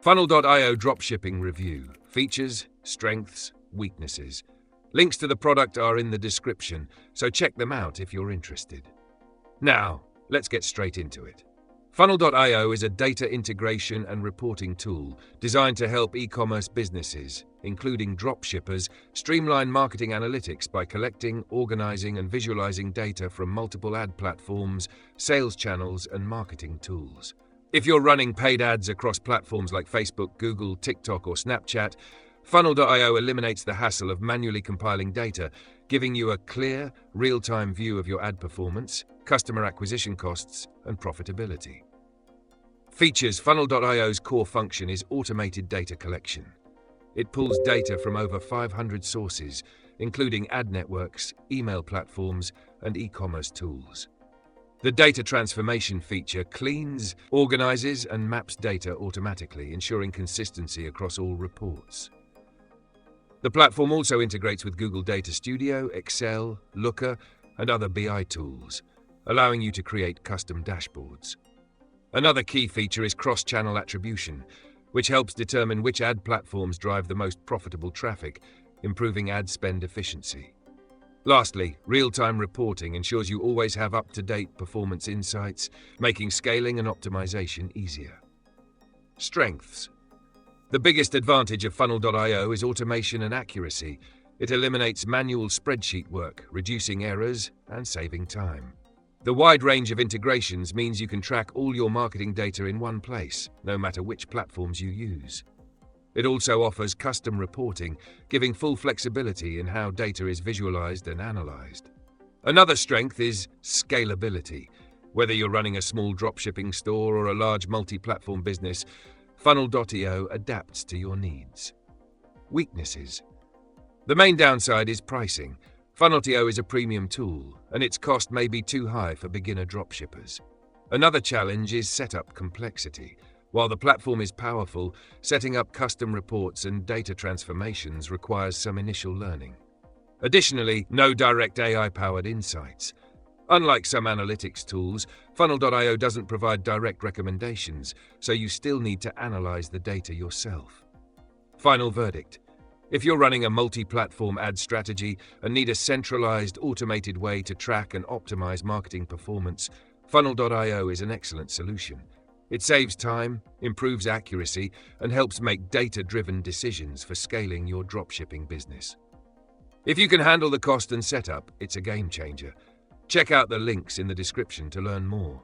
Funnel.io Dropshipping Review. Features, strengths, weaknesses. Links to the product are in the description, so check them out if you're interested. Now, let's get straight into it. Funnel.io is a data integration and reporting tool designed to help e-commerce businesses, including dropshippers, streamline marketing analytics by collecting, organizing, and visualizing data from multiple ad platforms, sales channels, and marketing tools. If you're running paid ads across platforms like Facebook, Google, TikTok, or Snapchat, Funnel.io eliminates the hassle of manually compiling data, giving you a clear, real-time view of your ad performance, customer acquisition costs, and profitability. Features: Funnel.io's core function is automated data collection. It pulls data from over 500 sources, including ad networks, email platforms, and e-commerce tools. The data transformation feature cleans, organizes, and maps data automatically, ensuring consistency across all reports. The platform also integrates with Google Data Studio, Excel, Looker, and other BI tools, allowing you to create custom dashboards. Another key feature is cross-channel attribution, which helps determine which ad platforms drive the most profitable traffic, improving ad spend efficiency. Lastly, real-time reporting ensures you always have up-to-date performance insights, making scaling and optimization easier. Strengths: the biggest advantage of Funnel.io is automation and accuracy. It eliminates manual spreadsheet work, reducing errors and saving time. The wide range of integrations means you can track all your marketing data in one place, no matter which platforms you use. It also offers custom reporting, giving full flexibility in how data is visualized and analyzed. Another strength is scalability. Whether you're running a small dropshipping store or a large multi-platform business, Funnel.io adapts to your needs. Weaknesses: the main downside is pricing. Funnel.io is a premium tool, and its cost may be too high for beginner dropshippers. Another challenge is setup complexity. While the platform is powerful, setting up custom reports and data transformations requires some initial learning. Additionally, no direct AI-powered insights. Unlike some analytics tools, Funnel.io doesn't provide direct recommendations, so you still need to analyze the data yourself. Final verdict: if you're running a multi-platform ad strategy and need a centralized, automated way to track and optimize marketing performance, Funnel.io is an excellent solution. It saves time, improves accuracy, and helps make data-driven decisions for scaling your dropshipping business. If you can handle the cost and setup, it's a game changer. Check out the links in the description to learn more.